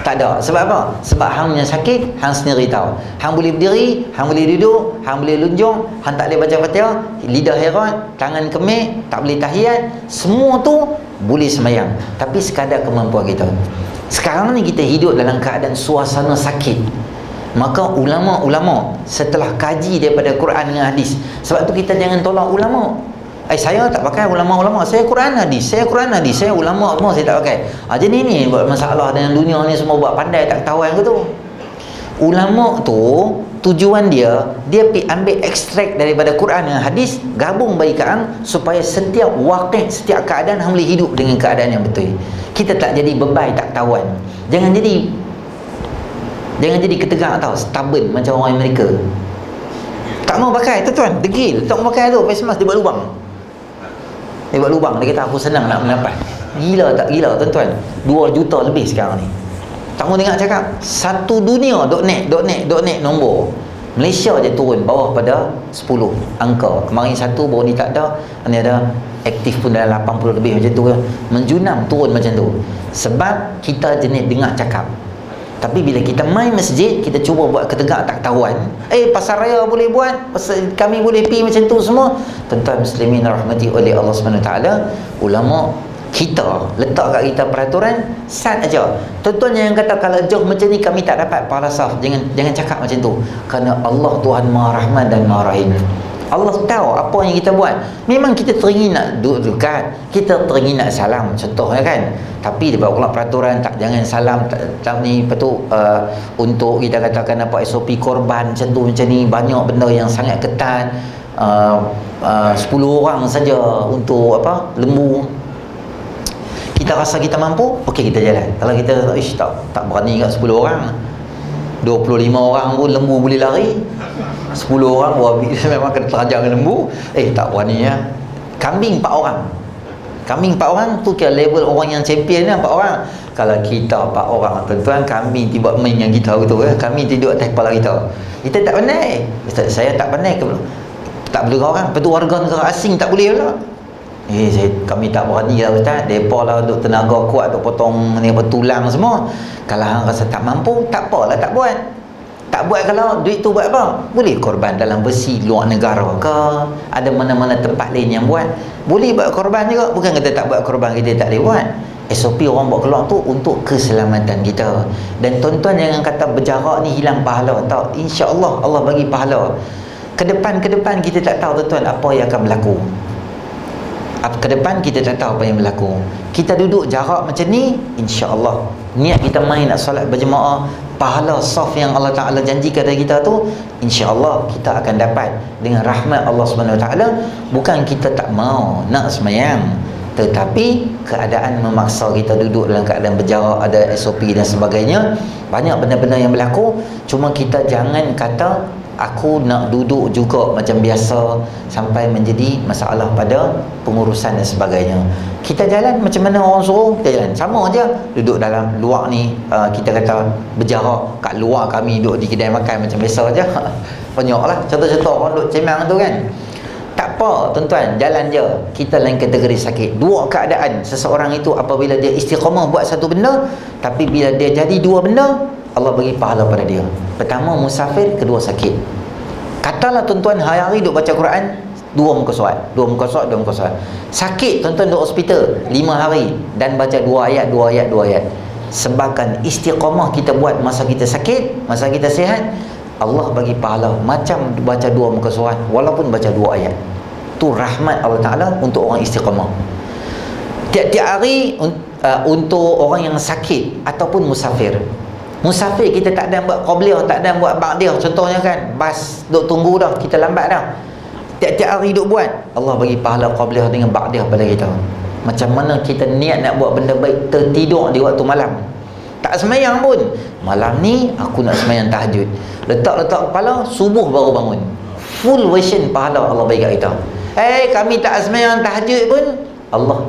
Tak ada. Sebab apa? Sebab hang yang sakit, hang sendiri tahu. Hang boleh berdiri, hang boleh duduk, hang boleh lunjung, hang tak boleh baca Fatihah, lidah herat, tangan kemik, tak boleh tahiyat, semua tu boleh semayang. Tapi sekadar kemampuan kita. Sekarang ni kita hidup dalam keadaan suasana sakit. Maka ulama-ulama setelah kaji daripada Quran dengan hadis. Sebab tu kita jangan tolak ulama. Saya tak pakai ulama-ulama, saya Quran hadis, saya ulama semua saya tak pakai. Jadi ni buat masalah dengan dunia ni semua buat pandai tak ketahuan ke tu. Ulama tu tujuan dia ambil ekstrak daripada Quran dan hadis, gabung bagi kat supaya setiap waqi', setiap keadaan hang boleh hidup dengan keadaan yang betul. Kita tak jadi bebai tak ketahuan. Jangan jadi ketegak tau, stubborn macam orang Amerika. Tak mau pakai tuan-tuan, degil, tak mau pakai tu face mask dia buat lubang. Dia buat lubang, dia kata aku senang nak mendapat. Gila tak gila tuan-tuan? 2 juta lebih sekarang ni. Tak mau dengar cakap, satu dunia dok naik nombor. Malaysia je turun bawah pada 10 angka. Kemarin satu baru ni tak ada, ni ada aktif pun dalam 80 lebih macam tu. Menjunam turun macam tu. Sebab kita jenis dengar cakap. Tapi bila kita main masjid, kita cuba buat ketegak tak ketahuan. Pasar raya boleh buat, kami boleh pergi macam tu semua. Tuan-tuan muslimin rahmati oleh Allah SWT, ulama Kita letak kat kita peraturan, sat aja. Tuan-tuan yang kata kalau jauh macam ni kami tak dapat pahala saf, jangan cakap macam tu. Kerana Allah Tuhan Maha Rahman dan Maha Rahim. Allah tahu apa yang kita buat. Memang kita teringin nak duduk dekat, kita teringin nak salam contohnya kan. Tapi dia buat pula peraturan tak, jangan salam tak ni apa tu, untuk kita katakan apa SOP korban macam tu macam ni, banyak benda yang sangat ketat. 10 orang saja untuk apa lembu. Kita rasa kita mampu, okey kita jalan. Kalau kita tak berani kat 10 orang, 25 orang pun lembu boleh lari, 10 orang wabi memang kena terajang lembu, tak berani ya. Kambing 4 orang, kambing 4 orang tu kira level orang yang champion lah, 4 orang. Kalau kita 4 orang tuan-tuan, kambing tiba main dengan kita gitu ya, kambing tidur atas kepala kita, kita tak pandai. Ustaz, saya tak pandai ke belum? Tak boleh orang, lepas tu warga negara asing tak boleh pula. Kami tak berani lah Ustaz, mereka lah untuk tenaga kuat untuk potong ni apa tulang semua. Kalau hang rasa tak mampu, tak apalah tak buat. Tak buat kalau duit tu buat apa? Boleh korban dalam besi luar negara ke, ada mana-mana tempat lain yang buat, boleh buat korban juga. Bukan kata tak buat korban kita tak boleh buat. SOP orang buat keluar tu untuk keselamatan kita. Dan tuan-tuan jangan kata berjarak ni hilang pahala, tak, insya-Allah Allah bagi pahala. Ke depan kita tak tahu tuan-tuan apa yang akan berlaku. Ke depan kita tak tahu apa yang berlaku. Kita duduk jarak macam ni, insya-Allah niat kita main nak solat berjemaah, pahala saf yang Allah Ta'ala janjikan kepada kita tu, insya-Allah kita akan dapat dengan rahmat Allah Subhanahu Wa Ta'ala. Bukan kita tak mau nak semayang, tetapi keadaan memaksa kita duduk dalam keadaan berjarak, ada SOP dan sebagainya. Banyak benda-benda yang berlaku. Cuma kita jangan kata aku nak duduk juga macam biasa sampai menjadi masalah pada pengurusan dan sebagainya. Kita jalan macam mana orang suruh, kita jalan sama aja. Duduk dalam luar ni, kita kata berjarak kat luar, kami duduk di kedai makan macam biasa aja. Banyaklah contoh-contoh orang duduk cemang tu kan. Tak apa tuan-tuan, jalan je. Kita lain kategori sakit. Dua keadaan seseorang itu apabila dia istiqamah buat satu benda, tapi bila dia jadi dua benda, Allah bagi pahala pada dia. Pertama musafir, kedua sakit. Katalah tuan-tuan hari-hari duk baca Quran, 2 muka surat. Sakit tuan-tuan duk hospital 5 hari dan baca 2 ayat. Sebabkan istiqamah kita buat masa kita sakit, masa kita sihat, Allah bagi pahala macam baca 2 muka surat walaupun baca 2 ayat. Tu rahmat Allah Ta'ala untuk orang istiqamah. Tiap-tiap hari untuk orang yang sakit ataupun musafir. Musafir kita tak ada buat qabliyah, tak ada buat ba'diyah contohnya kan, bas duk tunggu dah, kita lambat dah, tiap-tiap hari duk buat, Allah bagi pahala qabliyah dengan ba'diyah pada kita. Macam mana kita niat nak buat benda baik, tertidur di waktu malam, tak semayang pun, malam ni aku nak semayang tahajud, letak kepala, subuh baru bangun, full version pahala Allah bagi kat kita. Kami tak semayang tahajud pun, Allah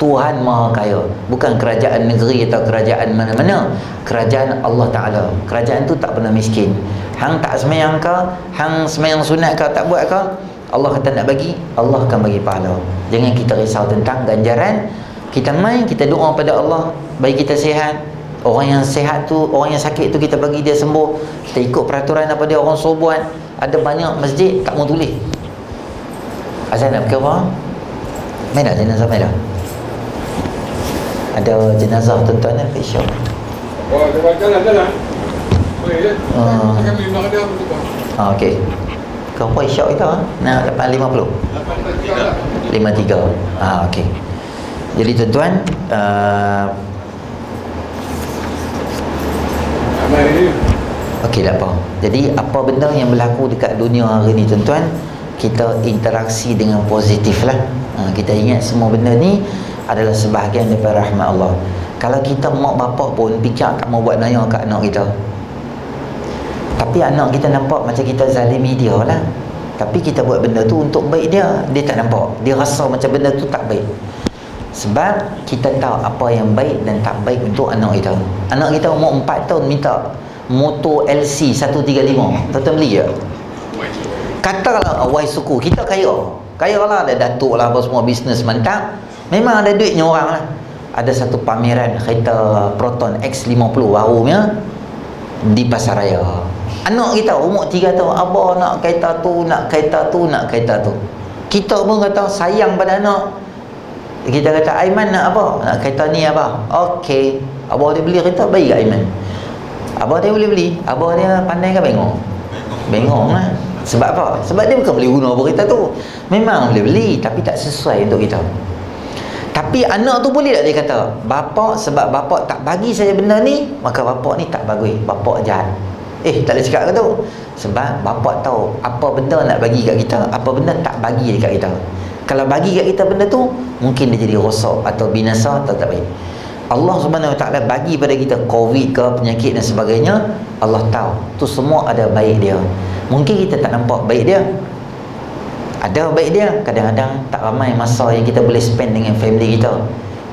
Tuhan Maha Kaya. Bukan kerajaan negeri atau kerajaan mana-mana, kerajaan Allah Ta'ala. Kerajaan tu tak pernah miskin. Hang tak semayang ke, hang semayang sunat ke, tak buat ke, Allah kata nak bagi, Allah akan bagi pahala. Jangan kita risau tentang ganjaran. Kita main, kita doa pada Allah bagi kita sihat. Orang yang sihat tu, orang yang sakit tu kita bagi dia sembuh. Kita ikut peraturan apa dia orang suruh buat. Ada banyak masjid tak mau tulis azan nak pergi apa? Main dah jenazah, main dah. Ada jenazah tuan-tuan kan, insya
Oh, jalan. Boleh je. Kami memang ada apa tu bang.
okey. Kau apa isyak kita? Nah, 8.50. 53. Okey. Jadi tuan-tuan, okey tak apa. Jadi apa benda yang berlaku dekat dunia hari ni tuan-tuan, kita interaksi dengan positif lah. Kita ingat semua benda ni adalah sebahagian daripada rahmat Allah. Kalau kita mak bapak pun fikir tak mau buat naya kat anak kita, tapi anak kita nampak macam kita zalimi dia lah, tapi kita buat benda tu untuk baik dia, dia tak nampak, dia rasa macam benda tu tak baik. Sebab kita tahu apa yang baik dan tak baik untuk anak kita. Anak kita umur 4 tahun minta motor LC 135, tuan-tuan beli je? Katalah awal suku kita kaya lah, ada datuk lah apa semua, bisnes mantap, memang ada duitnya orang lah. Ada satu pameran kereta Proton X50 barunya di Pasaraya. Anak kita umur 3 tahun, abah nak kereta tu, nak kereta tu, nak kereta tu. Kita pun kata sayang pada anak, Kita kata Aiman nak apa? Nak kereta ni apa? Okey. Abah dia beli kereta, bagi kat Aiman. Abah dia boleh beli. Abah dia pandai ke bengong? Bengong lah. Sebab apa? Sebab dia bukan boleh guna kereta tu. Memang boleh beli, tapi tak sesuai untuk kita. Tapi anak tu boleh tak dia kata, bapa sebab bapa tak bagi saya benda ni, maka bapa ni tak bagus, bapa jahat. Tak boleh cakap ke tu. Sebab bapa tahu apa benda nak bagi kat kita, apa benda tak bagi dekat kita. Kalau bagi kat kita benda tu, mungkin dia jadi rosak atau binasa atau tak baik. Allah Subhanahu Wa Taala bagi pada kita COVID ke, penyakit dan sebagainya, Allah tahu tu semua ada baik dia. Mungkin kita tak nampak baik dia. Ada baik dia. Kadang-kadang tak ramai masa yang kita boleh spend dengan family kita.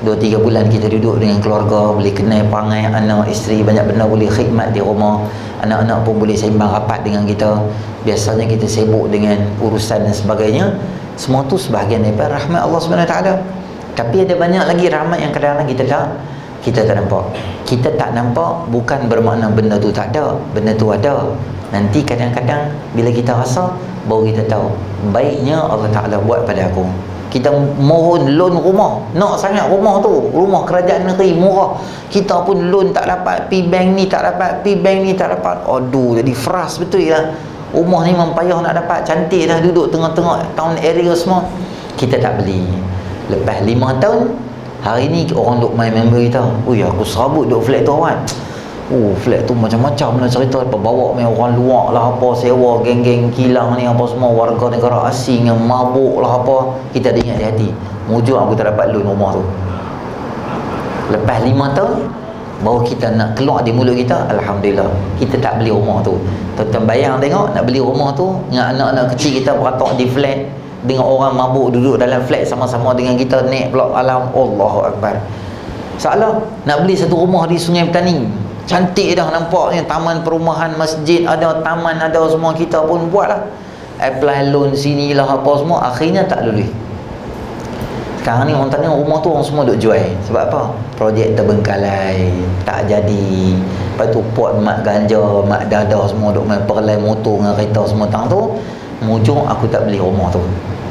2-3 bulan kita duduk dengan keluarga, boleh kenal perangai anak, isteri, banyak benda boleh khidmat di rumah. Anak-anak pun boleh sembang rapat dengan kita. Biasanya kita sibuk dengan urusan dan sebagainya. Semua tu sebahagian daripada rahmat Allah Subhanahu Wa Taala. Tapi ada banyak lagi rahmat yang kadang-kadang kita tak nampak. Kita tak nampak bukan bermakna benda tu tak ada. Benda tu ada. Nanti kadang-kadang bila kita rasa, baru kita tahu baiknya Allah Ta'ala buat pada aku. Kita mohon loan rumah, nak sangat rumah tu, rumah kerajaan negeri murah, kita pun loan tak dapat, pi bank ni tak dapat, pi bank ni tak dapat. Aduh, jadi frust betul lah. Rumah ni memang payah nak dapat, cantik dah, duduk tengah-tengah town area semua, kita tak beli. Lepas 5 tahun, hari ni orang duk main member kita, ui aku serabut duk flat tu awak. Flat tu macam-macam lah cerita. Bawa main orang luar lah apa, sewa geng-geng kilang ni apa semua, warga negara asing yang mabuk lah apa. Kita ada ingat di hati, mujur aku tak dapat loan rumah tu. Lepas 5 tahun, baru kita nak keluar di mulut kita, Alhamdulillah kita tak beli rumah tu. Tuan-tuan bayang tengok, nak beli rumah tu dengan anak-anak kecil kita beratok di flat, dengan orang mabuk duduk dalam flat sama-sama dengan kita, naik blok alam. Allahu Akbar. Salah nak beli satu rumah di Sungai Petani, cantik dah nampaknya, taman perumahan, masjid ada, taman ada semua, kita pun buatlah, apply loan sini lah apa semua, akhirnya tak lulus. Sekarang ni orang tanya rumah tu, orang semua duk jual. Sebab apa? Projek terbengkalai, tak jadi. Lepas tu pot mak ganja, mak dadah semua duk main perlai motor dengan kereta semua tang tu. Mujung aku tak beli rumah tu.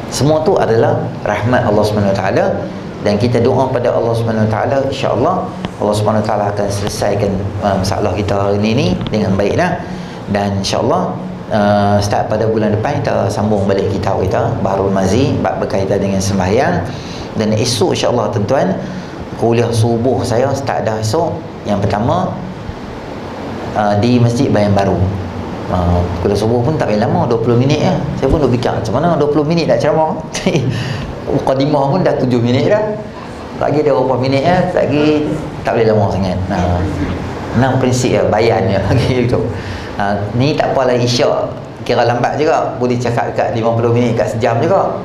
Semua tu adalah rahmat Allah Subhanahu Wa Taala, dan kita doa pada Allah Subhanahu Wa Taala, insya-Allah Allah Subhanahu Wa Taala akan selesaikan masalah kita hari ini dengan baiklah. Dan insya-Allah start pada bulan depan kita sambung balik kitab kita Bahrul Mazi, bab berkaitan dengan sembahyang. Dan esok insya-Allah tuan-tuan, kuliah subuh saya start dah esok. Yang pertama di Masjid Bayan Baru. Kuliah subuh pun tak payah lama, 20 minit je. Saya pun dah fikir macam mana 20 minit nak ceramah. Mukadimah pun dah 7 minit dah. Lagi ada berapa minit ya, lagi tak boleh lama sangat. Nah, prinsip ya, bayan ya. Gitu. Ni tak apalah, isyak kira lambat juga, boleh cakap dekat 50 minit, kat sejam juga.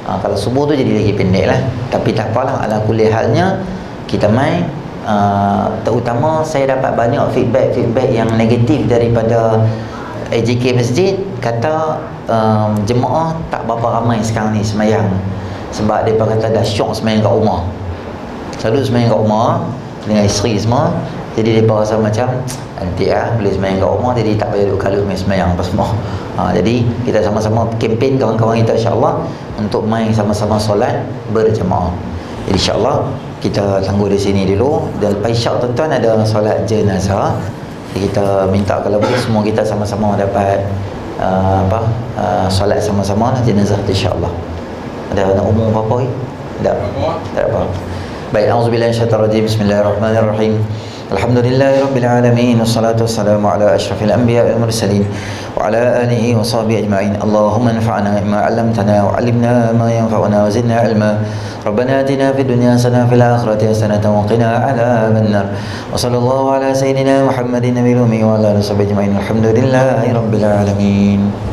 Kalau subuh tu jadi lagi pendek lah. Tapi tak apalah, ala kulli halnya kita main. Terutama saya dapat banyak feedback yang negatif daripada AJK Masjid, kata jemaah tak berapa ramai sekarang ni semayang. Sebab mereka kata dah syok semayang kat rumah, selalu semayang kat rumah dengan isteri semua. Jadi mereka rasa macam nanti boleh semayang kat rumah, jadi tak payah duduk kalau main semayang apa semua. Jadi kita sama-sama kempen kawan-kawan kita insya-Allah untuk main sama-sama solat berjemaah. Jadi insya-Allah kita tunggu di sini dulu. Dan lepas isyak tuan-tuan ada solat jenazah. Jadi kita minta kalau boleh semua kita sama-sama dapat solat sama-sama jenazah insya-Allah. Ada nak umum apa-apa ni? Tak ada apa. Baik, auzubillahi minasyaitonir rajim. Bismillahirrahmanirrahim. Alhamdulillahirabbil alamin, wassalatu wassalamu ala asyrafil anbiya'i wal mursalin wa ala alihi wa sahbihi ajma'in. Allahumma anfa'na bima 'allamtana wa 'allimna ma yanfa'una wa zidna 'ilma. Rabbana atina fid dunya hasanah wa fil akhirati hasanah wa qina 'adzaban nar. Wa sallallahu ala sayyidina Muhammadin nabiyil ummi wa ala alihi wa sahbihi ajma'in. Alhamdulillahirabbil alamin.